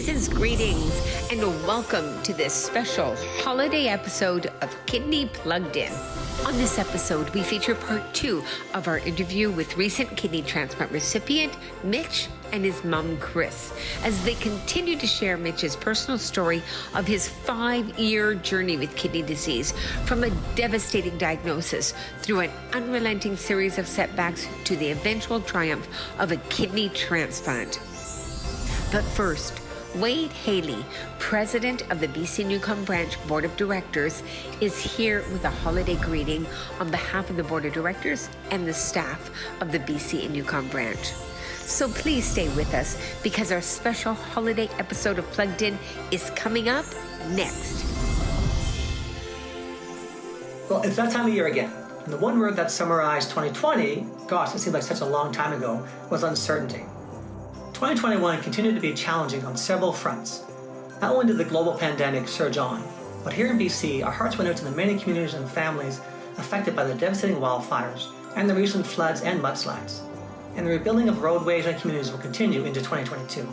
season's greetings and welcome to this special holiday episode of Kidney Plugged In. On this episode, we feature part 2 of our interview with recent kidney transplant recipient Mitch and his mom Cris, as they continue to share Mitch's personal story of his 5-year journey with kidney disease, from a devastating diagnosis through an unrelenting series of setbacks to the eventual triumph of a kidney transplant. But first, Wayde Hayley, president of the BC Yukon Branch Board of Directors, is here with a holiday greeting on behalf of the Board of Directors and the staff of the BC and Yukon Branch. So please stay with us because our special holiday episode of Plugged In is coming up next. Well, it's that time of year again. And the one word that summarized 2020, gosh, it seemed like such a long time ago, was uncertainty. 2021 continued to be challenging on several fronts. Not only did the global pandemic surge on, but here in BC, our hearts went out to the many communities and families affected by the devastating wildfires and the recent floods and mudslides. And the rebuilding of roadways and communities will continue into 2022.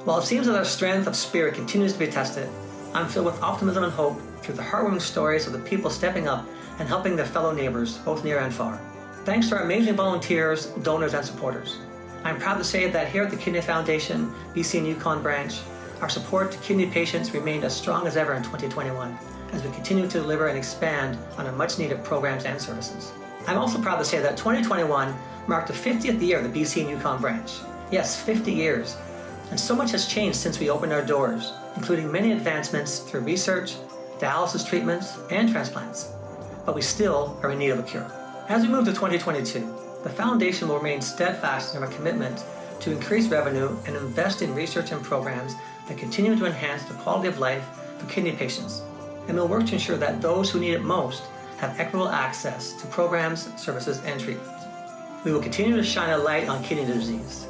While it seems that our strength of spirit continues to be tested, I'm filled with optimism and hope through the heartwarming stories of the people stepping up and helping their fellow neighbors, both near and far. Thanks to our amazing volunteers, donors, and supporters. I'm proud to say that here at the Kidney Foundation, BC and Yukon Branch, our support to kidney patients remained as strong as ever in 2021, as we continue to deliver and expand on our much-needed programs and services. I'm also proud to say that 2021 marked the 50th year of the BC and Yukon Branch. Yes, 50 years. And so much has changed since we opened our doors, including many advancements through research, dialysis treatments, and transplants. But we still are in need of a cure. As we move to 2022, the Foundation will remain steadfast in our commitment to increase revenue and invest in research and programs that continue to enhance the quality of life for kidney patients. And we'll work to ensure that those who need it most have equitable access to programs, services, and treatments. We will continue to shine a light on kidney disease,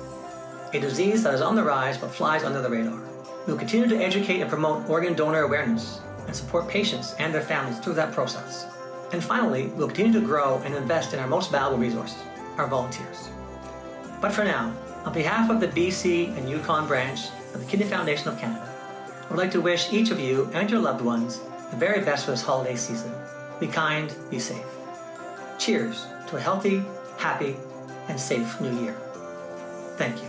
a disease that is on the rise but flies under the radar. We will continue to educate and promote organ donor awareness and support patients and their families through that process. And finally, we'll continue to grow and invest in our most valuable resources, our volunteers. But for now, on behalf of the BC and Yukon Branch of the Kidney Foundation of Canada, I would like to wish each of you and your loved ones the very best for this holiday season. Be kind, be safe. Cheers to a healthy, happy, and safe new year. Thank you.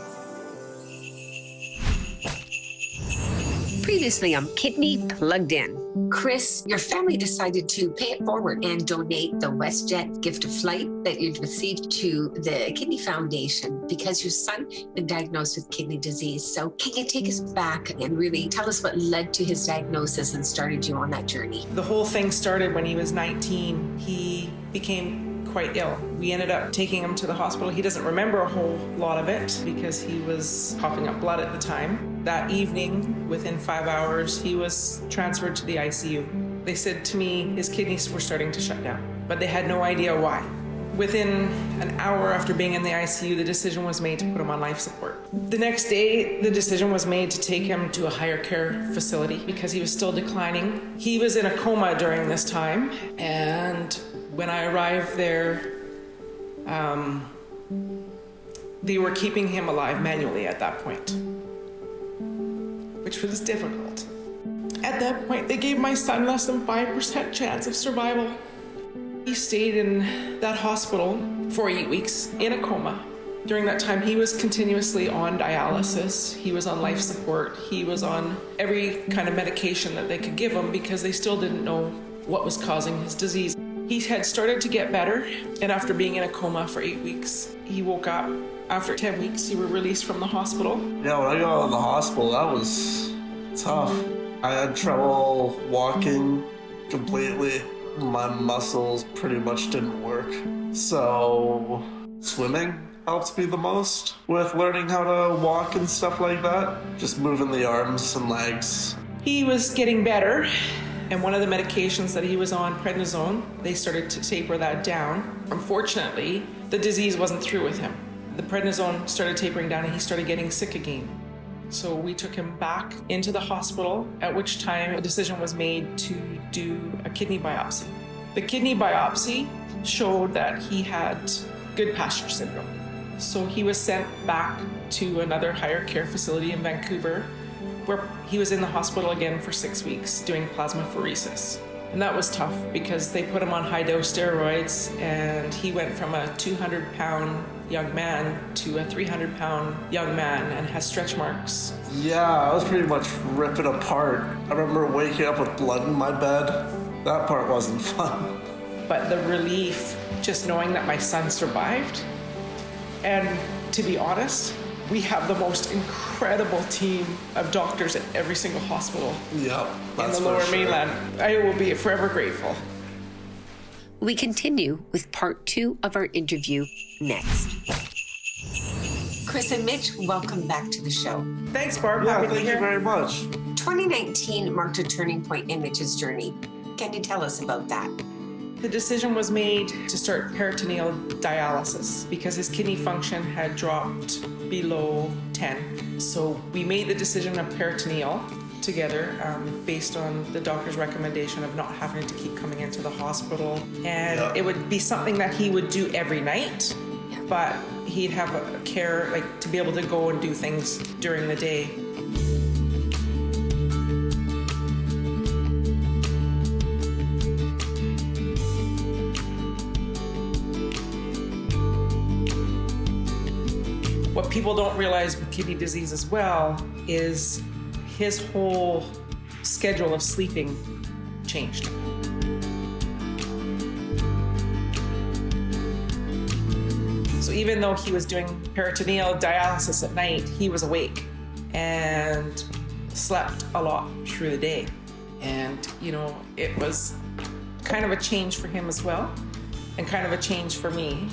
Previously on Kidney Plugged In, Cris, your family decided to pay it forward and donate the WestJet gift of flight that you'd received to the Kidney Foundation because your son had been diagnosed with kidney disease. So can you take us back and really tell us what led to his diagnosis and started you on that journey? The whole thing started when he was 19. He became quite ill. We ended up taking him to the hospital. He doesn't remember a whole lot of it because he was coughing up blood at the time. That evening, within 5 hours, he was transferred to the ICU. They said to me his kidneys were starting to shut down, but they had no idea why. Within an hour after being in the ICU, the decision was made to put him on life support. The next day, the decision was made to take him to a higher care facility because he was still declining. He was in a coma during this time, and when I arrived there, they were keeping him alive manually at that point, which was difficult. At that point, they gave my son less than 5% chance of survival. He stayed in that hospital for 8 weeks in a coma. During that time, he was continuously on dialysis. He was on life support. He was on every kind of medication that they could give him because they still didn't know what was causing his disease. He had started to get better, and after being in a coma for 8 weeks, he woke up. After 10 weeks, he was released from the hospital. Yeah, when I got out of the hospital, that was tough. I had trouble walking completely. My muscles pretty much didn't work. So swimming helped me the most with learning how to walk and stuff like that. Just moving the arms and legs. He was getting better, and one of the medications that he was on, prednisone, they started to taper that down. Unfortunately, the disease wasn't through with him. The prednisone started tapering down and he started getting sick again. So we took him back into the hospital, at which time a decision was made to do a kidney biopsy. The kidney biopsy showed that he had Goodpasture syndrome. So he was sent back to another higher care facility in Vancouver, he was in the hospital again for 6 weeks doing plasmapheresis. And that was tough because they put him on high-dose steroids, and he went from a 200-pound young man to a 300-pound young man and has stretch marks. Yeah, I was pretty much ripping apart. I remember waking up with blood in my bed. That part wasn't fun. But the relief, just knowing that my son survived, and to be honest, we have the most incredible team of doctors at every single hospital Yep, in the Lower Mainland. I will be forever grateful. We continue with part 2 of our interview next. Cris and Mitch, welcome back to the show. Thanks, Barb. Yeah, Happy to be thank you here. very much. 2019 marked a turning point in Mitch's journey. Can you tell us about that? The decision was made to start peritoneal dialysis because his kidney function had dropped below 10. So we made the decision of peritoneal together based on the doctor's recommendation of not having to keep coming into the hospital. And it would be something that he would do every night, but he'd have a care, like, to be able to go and do things during the day. What people don't realize with kidney disease as well is his whole schedule of sleeping changed. So even though he was doing peritoneal dialysis at night, he was awake and slept a lot through the day. And, you know, it was kind of a change for him as well, and kind of a change for me,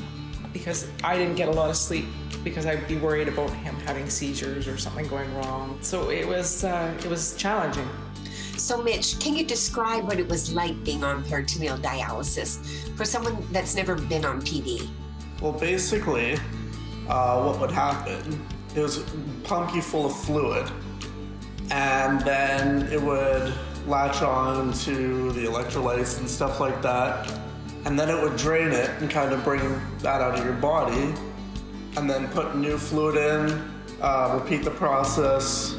because I didn't get a lot of sleep because I'd be worried about him having seizures or something going wrong. So it was challenging. So Mitch, can you describe what it was like being on peritoneal dialysis for someone that's never been on PD? Well, basically, what would happen, it was pump you full of fluid, and then it would latch on to the electrolytes and stuff like that, and then it would drain it and kind of bring that out of your body, and then put new fluid in, repeat the process,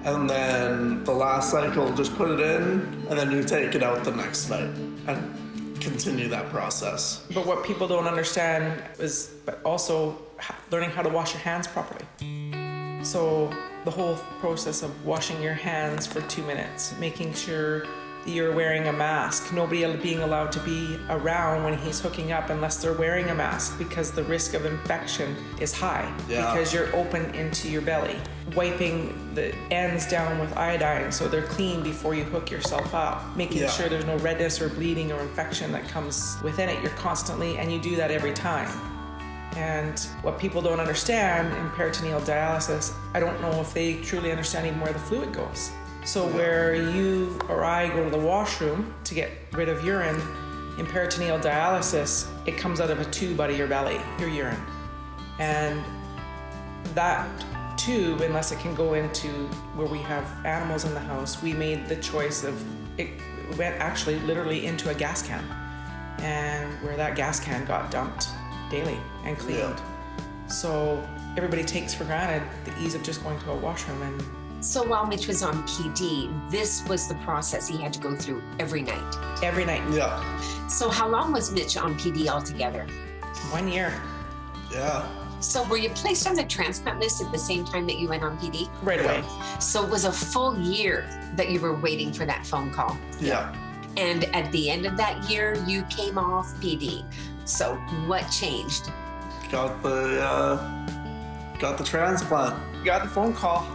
and then the last cycle, just put it in, and then you take it out the next night and continue that process. But what people don't understand is also learning how to wash your hands properly. So the whole process of washing your hands for 2 minutes, making sure you're wearing a mask, nobody being allowed to be around when he's hooking up unless they're wearing a mask, because the risk of infection is high because you're open into your belly. Wiping the ends down with iodine so they're clean before you hook yourself up, making sure there's no redness or bleeding or infection that comes within it. You're constantly, and you do that every time. And what people don't understand in peritoneal dialysis, I don't know if they truly understand even where the fluid goes. So where you or I go to the washroom to get rid of urine, in peritoneal dialysis, it comes out of a tube out of your belly, your urine. And that tube, unless it can go into where we have animals in the house, we made the choice of, it went actually literally into a gas can, and where that gas can got dumped daily and cleaned. So everybody takes for granted the ease of just going to a washroom. And so while Mitch was on PD, this was the process he had to go through every night. Every night. Yeah. So how long was Mitch on PD altogether? 1 year. Yeah. So were you placed on the transplant list at the same time that you went on PD? Right away. So it was a full year that you were waiting for that phone call. Yeah. And at the end of that year, you came off PD. So what changed? Got the transplant. Got the phone call.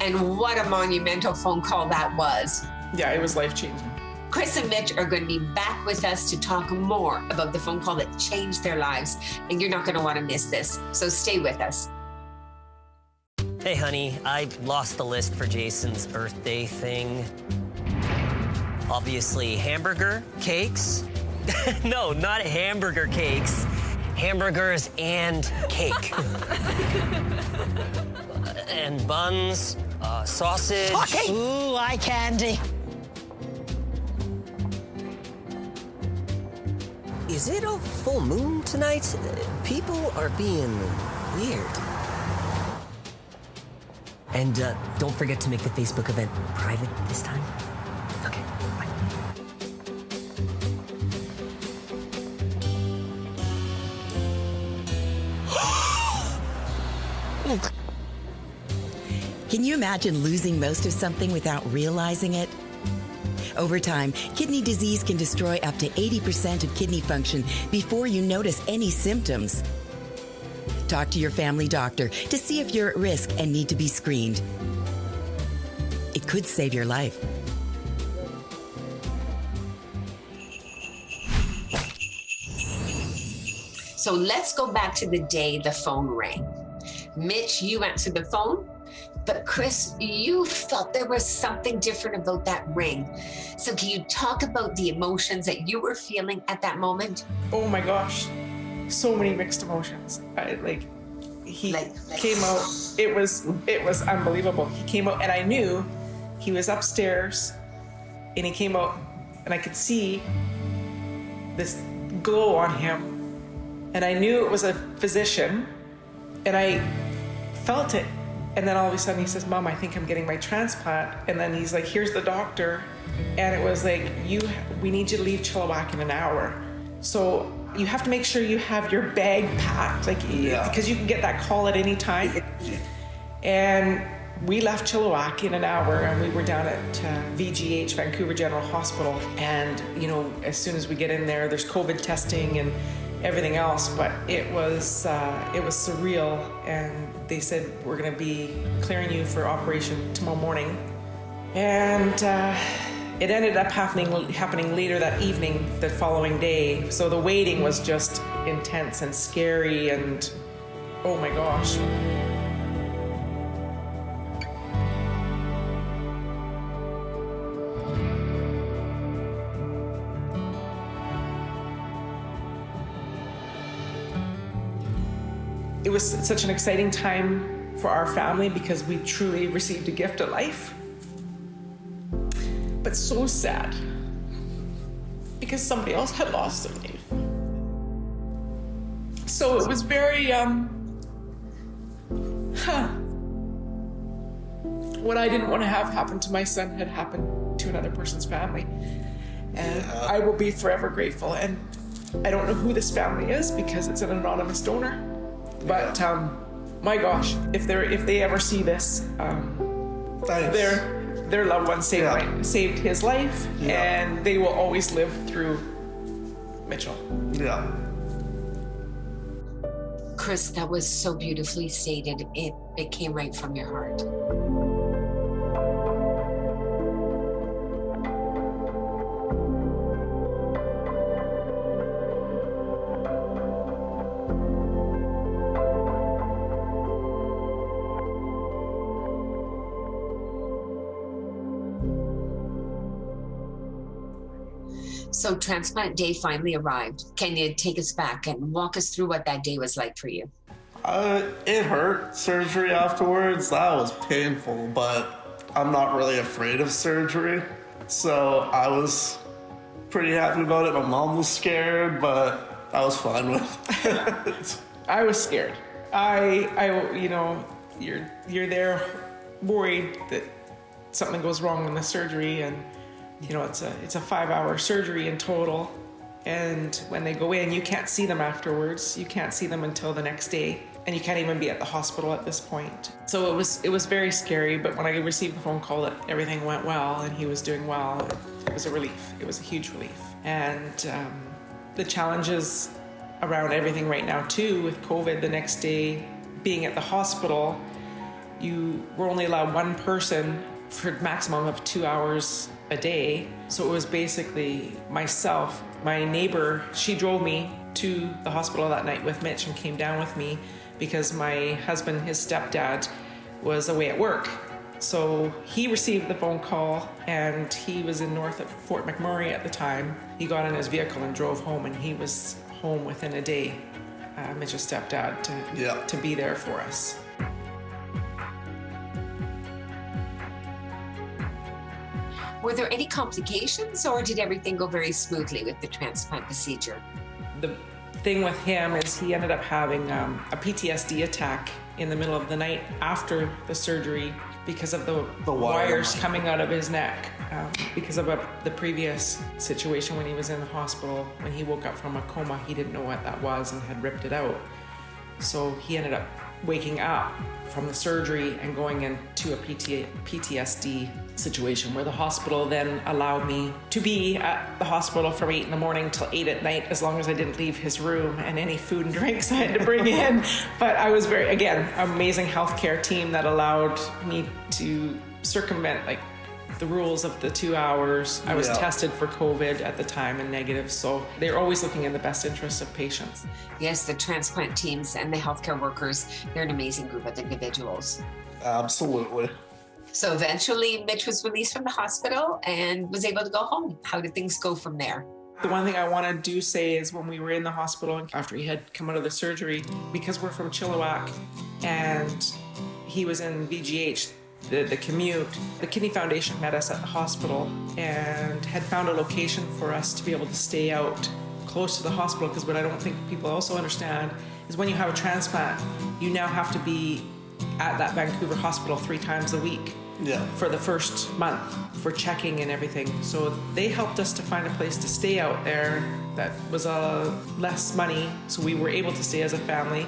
And what a monumental phone call that was. Yeah, it was life-changing. Cris and Mitch are going to be back with us to talk more about the phone call that changed their lives. And you're not going to want to miss this. So stay with us. Hey, honey, I lost the list for Jason's birthday thing. Obviously, hamburger, cakes. No, not hamburger cakes. Hamburgers and cake. And buns, sausage. Okay. Ooh, eye candy. Is it a full moon tonight? People are being weird. And don't forget to make the Facebook event private this time. Okay, bye. Can you imagine losing most of something without realizing it? Over time, kidney disease can destroy up to 80% of kidney function before you notice any symptoms. Talk to your family doctor to see if you're at risk and need to be screened. It could save your life. So let's go back to the day the phone rang. Mitch, you answered the phone, but Cris, you felt there was something different about that ring. So can you talk about the emotions that you were feeling at that moment? Oh my gosh, so many mixed emotions. He came out, it was unbelievable. He came out and I knew he was upstairs and he came out and I could see this glow on him. And I knew it was a physician and I felt it. And then all of a sudden he says, Mom, I think I'm getting my transplant. And then he's like, here's the doctor. And it was like, we need you to leave Chilliwack in an hour. So you have to make sure you have your bag packed, because you can get that call at any time. And we left Chilliwack in an hour and we were down at VGH, Vancouver General Hospital. And, as soon as we get in there, there's COVID testing and everything else, but it was surreal. And they said, we're gonna be clearing you for operation tomorrow morning. And it ended up happening later that evening, the following day. So the waiting was just intense and scary and, oh my gosh. It was such an exciting time for our family because we truly received a gift of life. But so sad because somebody else had lost their life. So it was very, what I didn't want to have happen to my son had happened to another person's family. And I will be forever grateful. And I don't know who this family is because it's an anonymous donor. But my gosh, if they ever see this, their loved one saved his life, and they will always live through Mitchell. Yeah. Cris, that was so beautifully stated. It came right from your heart. So transplant day finally arrived. Can you take us back and walk us through what that day was like for you? It hurt. Surgery afterwards, that was painful, but I'm not really afraid of surgery. So I was pretty happy about it. My mom was scared, but I was fine with it. I was scared. You're there worried that something goes wrong in the surgery, and it's a 5-hour surgery in total. And when they go in, you can't see them afterwards. You can't see them until the next day. And you can't even be at the hospital at this point. So it was very scary, but when I received the phone call that everything went well and he was doing well, it was a relief. It was a huge relief. And the challenges around everything right now too, with COVID, the next day being at the hospital, you were only allowed one person for a maximum of 2 hours a day. So it was basically myself, my neighbor, she drove me to the hospital that night with Mitch and came down with me because my husband, his stepdad, was away at work. So he received the phone call and he was in north of Fort McMurray at the time. He got in his vehicle and drove home, and he was home within a day, Mitch's stepdad, to be there for us. Were there any complications, or did everything go very smoothly with the transplant procedure? The thing with him is he ended up having a PTSD attack in the middle of the night after the surgery. because of the wire. wires coming out of his neck. Because of the previous situation when he was in the hospital, when he woke up from a coma, he didn't know what that was and had ripped it out. So he ended up waking up from the surgery and going into a PTSD situation where the hospital then allowed me to be at the hospital from 8 in the morning till 8 at night, as long as I didn't leave his room, and any food and drinks I had to bring in. But I was again, amazing healthcare team that allowed me to circumvent the rules of the 2 hours. I was tested for COVID at the time and negative, so they're always looking in the best interest of patients. Yes, the transplant teams and the healthcare workers, they're an amazing group of individuals. Absolutely. So eventually Mitch was released from the hospital and was able to go home. How did things go from there? The one thing I want to say is when we were in the hospital after he had come out of the surgery, because we're from Chilliwack and he was in VGH, the commute, the Kidney Foundation met us at the hospital and had found a location for us to be able to stay out close to the hospital, because what I don't think people also understand is when you have a transplant, you now have to be at that Vancouver hospital 3 times a week for the first month for checking and everything. So they helped us to find a place to stay out there that was less money, so we were able to stay as a family.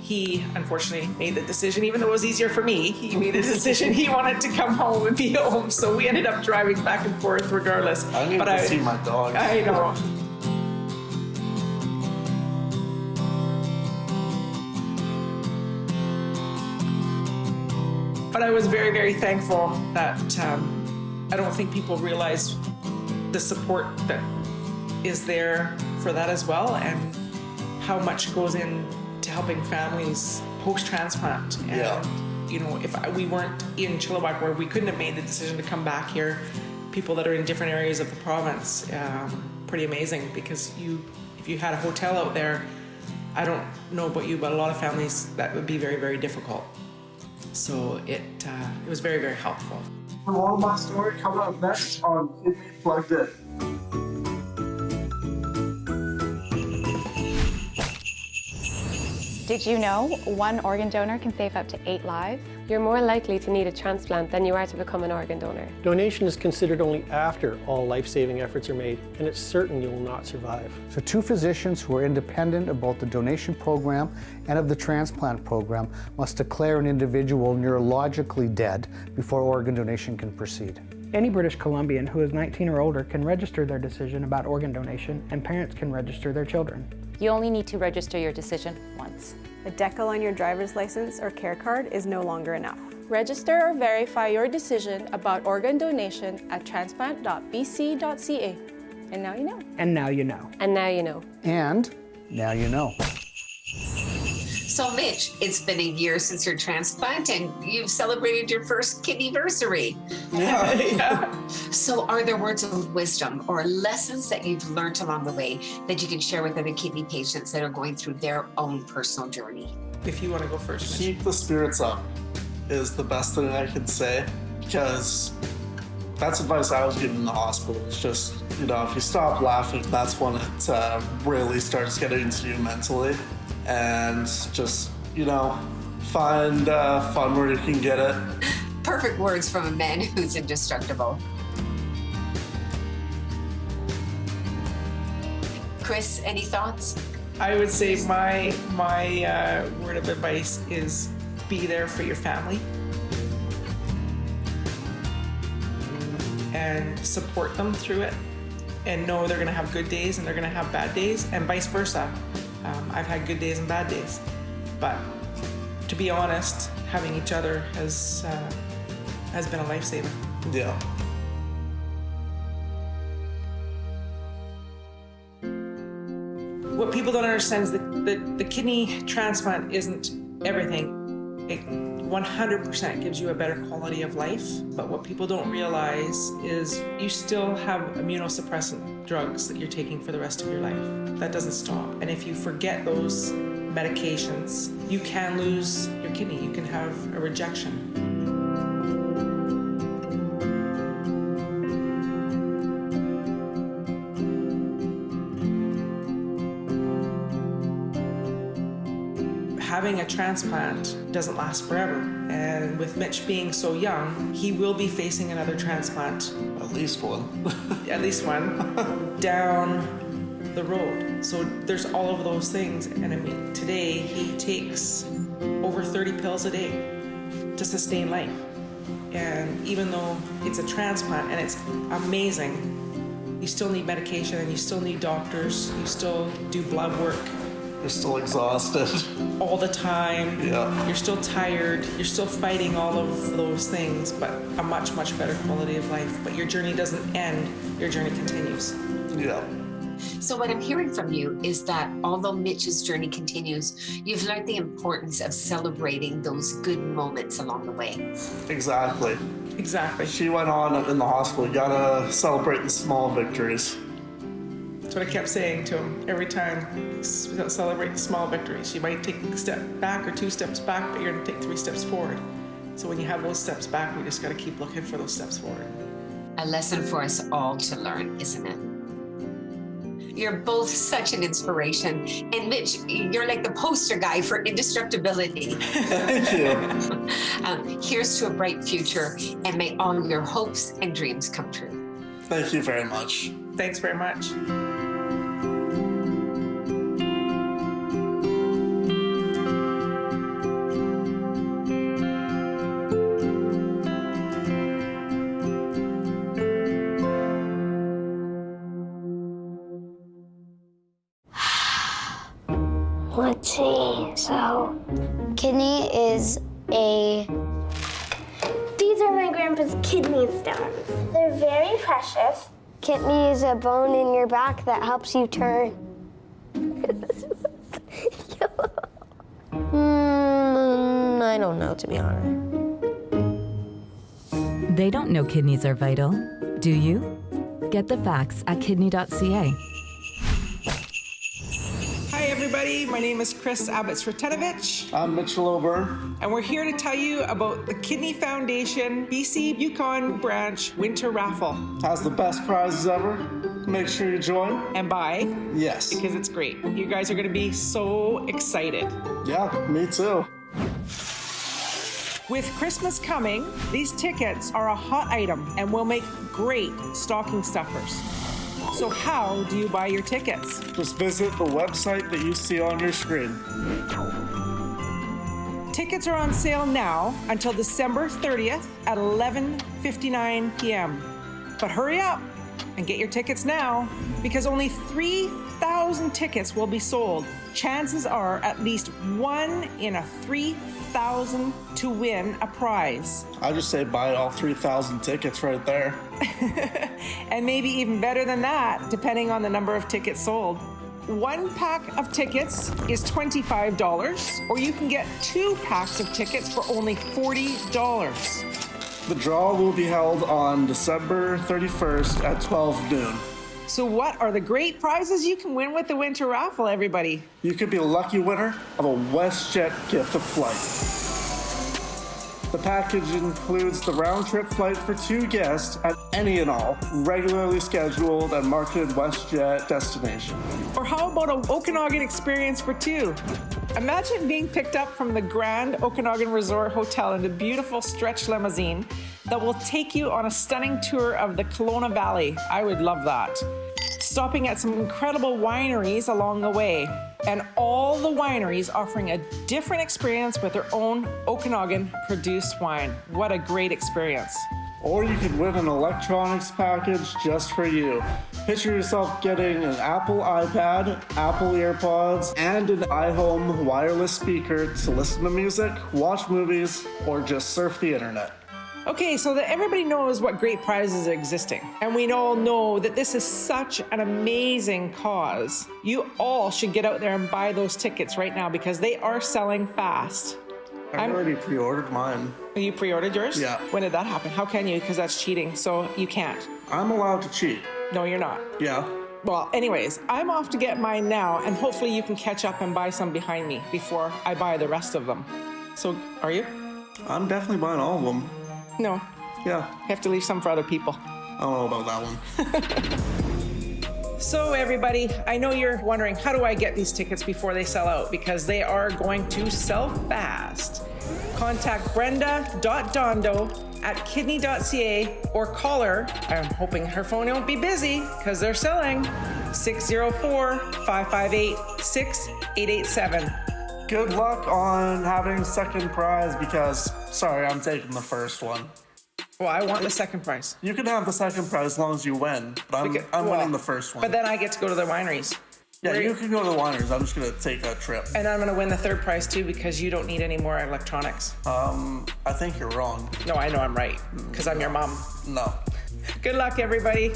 He unfortunately made the decision, even though it was easier for me, he made a decision he wanted to come home and be home. So we ended up driving back and forth regardless. I need to see my dog. I know. But I was very, very thankful that I don't think people realize the support that is there for that as well, and how much goes in to helping families post-transplant. And you know, if we weren't in Chilliwack, where we couldn't have made the decision to come back here, people that are in different areas of the province, pretty amazing, because if you had a hotel out there, I don't know about you, but a lot of families, that would be very, very difficult. So it was very, very helpful. More of my story coming up next on Kidney Plugged In. Did you know one organ donor can save up to 8 lives? You're more likely to need a transplant than you are to become an organ donor. Donation is considered only after all life-saving efforts are made, and it's certain you will not survive. So 2 physicians who are independent of both the donation program and of the transplant program must declare an individual neurologically dead before organ donation can proceed. Any British Columbian who is 19 or older can register their decision about organ donation, and parents can register their children. You only need to register your decision once. A decal on your driver's license or care card is no longer enough. Register or verify your decision about organ donation at transplant.bc.ca. And now you know. And now you know. And now you know. And now you know. So Mitch, it's been a year since your transplant and you've celebrated your first kidneyversary. Yeah. So are there words of wisdom or lessons that you've learned along the way that you can share with other kidney patients that are going through their own personal journey? If you want to go first, Mitch. Keep the spirits up is the best thing I can say, because that's advice I was given in the hospital. It's just, you know, if you stop laughing, that's when it really starts getting to you mentally. And just, you know, find fun where you can get it. Perfect words from a man who's indestructible. Chris, any thoughts? I would say my word of advice is be there for your family and support them through it, and know they're going to have good days and they're going to have bad days, and vice versa. I've had good days and bad days, but to be honest, having each other has been a lifesaver. Yeah. What people don't understand is that the kidney transplant isn't everything. It 100% gives you a better quality of life, but what people don't realize is you still have immunosuppressant drugs that you're taking for the rest of your life. That doesn't stop. And if you forget those medications, you can lose your kidney. You can have a rejection. having a transplant doesn't last forever. And with Mitch being so young, he will be facing another transplant. At least one. At least one. Down the road. So there's all of those things. And I mean, today he takes over 30 pills a day to sustain life. And even though it's a transplant and it's amazing, you still need medication and you still need doctors. You still do blood work. You're still exhausted. All the time. Yeah. You're still tired. You're still fighting all of those things, but a much, much better quality of life. But your journey doesn't end. Your journey continues. Yeah. So what I'm hearing from you is that although Mitch's journey continues, you've learned the importance of celebrating those good moments along the way. Exactly. Exactly. She went on in the hospital. You gotta celebrate the small victories. That's what I kept saying to him every time. Celebrate the small victories. You might take a step back or 2 steps back, but you're gonna take 3 steps forward. So when you have those steps back, we just gotta keep looking for those steps forward. A lesson for us all to learn, isn't it? You're both such an inspiration. And Mitch, you're like the poster guy for indestructibility. Thank you. Here's to a bright future, and may all your hopes and dreams come true. Thank you very much. Thanks very much. Let's see, so kidney is a... These are my grandpa's kidney stones. They're very precious. Kidney is a bone in your back that helps you turn. I don't know, to be honest. They don't know kidneys are vital, do you? Get the facts at kidney.ca. Hi everybody, my name is Cris Abbots-Retanovich. I'm Mitchell O'Byrne. And we're here to tell you about the Kidney Foundation BC Yukon Branch Winter Raffle. Has the best prizes ever. Make sure you join. And buy. Yes. Because it's great. You guys are going to be so excited. Yeah, me too. With Christmas coming, these tickets are a hot item and will make great stocking stuffers. So how do you buy your tickets? Just visit the website that you see on your screen. Tickets are on sale now until December 30th at 11:59 p.m. But hurry up and get your tickets now, because only 3,000 tickets will be sold. Chances are at least 1 in 3,000 to win a prize. I just say buy all 3,000 tickets right there. And maybe even better than that, depending on the number of tickets sold. 1 pack of tickets is $25, or you can get 2 packs of tickets for only $40. The draw will be held on December 31st at 12 noon. So what are the great prizes you can win with the Winter Raffle, everybody? You could be a lucky winner of a WestJet gift of flight. The package includes the round-trip flight for 2 guests at any and all regularly scheduled and marketed WestJet destination. Or how about an Okanagan experience for 2? Imagine being picked up from the Grand Okanagan Resort Hotel in a beautiful stretch limousine that will take you on a stunning tour of the Kelowna Valley. I would love that. Stopping at some incredible wineries along the way, and all the wineries offering a different experience with their own Okanagan produced wine. What a great experience. Or you could win an electronics package just for you. Picture yourself getting an Apple iPad, Apple EarPods, and an iHome wireless speaker to listen to music, watch movies, or just surf the internet. Okay, so that everybody knows what great prizes are existing, and we all know that this is such an amazing cause. You all should get out there and buy those tickets right now, because they are selling fast. I've already pre-ordered mine. You pre-ordered yours? Yeah. When did that happen? How can you? Because that's cheating, so you can't. I'm allowed to cheat. No, you're not. Yeah. Well, anyways, I'm off to get mine now, and hopefully you can catch up and buy some behind me before I buy the rest of them. So, are you? I'm definitely buying all of them. No. Yeah. You have to leave some for other people. I don't know about that one. So everybody, I know you're wondering, how do I get these tickets before they sell out? Because they are going to sell fast. Contact brenda.dondo@kidney.ca or call her. I'm hoping her phone won't be busy because they're selling. 604-558-6887. Good luck on having second prize because, sorry, I'm taking the first one. Well, I want the second prize. You can have the second prize as long as you win, but I'm winning the first one. But then I get to go to the wineries. Yeah, you can go to the wineries. I'm just going to take a trip. And I'm going to win the third prize too because you don't need any more electronics. I think you're wrong. No, I know I'm right because I'm your mom. No. Good luck, everybody.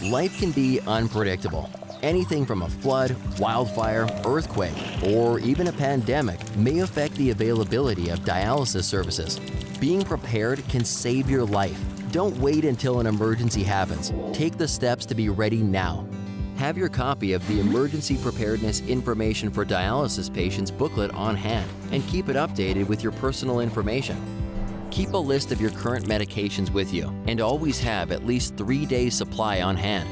Life can be unpredictable. Anything from a flood, wildfire, earthquake, or even a pandemic may affect the availability of dialysis services. Being prepared can save your life. Don't wait until an emergency happens. Take the steps to be ready now. Have your copy of the Emergency Preparedness Information for Dialysis Patients booklet on hand and keep it updated with your personal information. Keep a list of your current medications with you and always have at least 3 days supply on hand.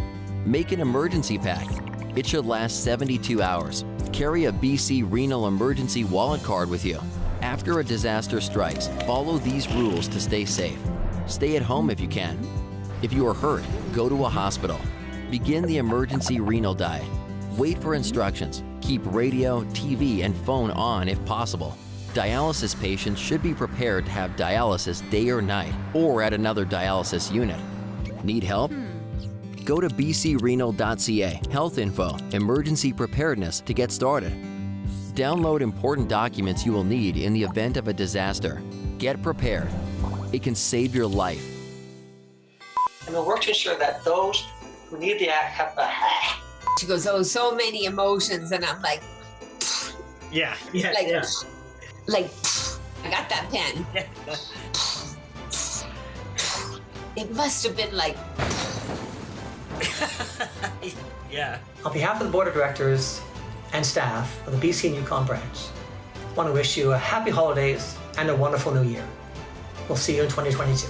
Make an emergency pack. It should last 72 hours. Carry a BC Renal Emergency Wallet card with you. After a disaster strikes, follow these rules to stay safe. Stay at home if you can. If you are hurt, go to a hospital. Begin the emergency renal diet. Wait for instructions. Keep radio, TV, and phone on if possible. Dialysis patients should be prepared to have dialysis day or night or at another dialysis unit. Need help? Go to bcrenal.ca, health info, emergency preparedness to get started. Download important documents you will need in the event of a disaster. Get prepared. It can save your life. And we'll work to ensure that those who need the act have the. She goes, oh, so many emotions. And I'm like, Yeah. Like, I got that pen. It must have been like. Yeah. On behalf of the Board of Directors and staff of the BC Yukon Branch, I want to wish you a happy holidays and a wonderful new year. We'll see you in 2022.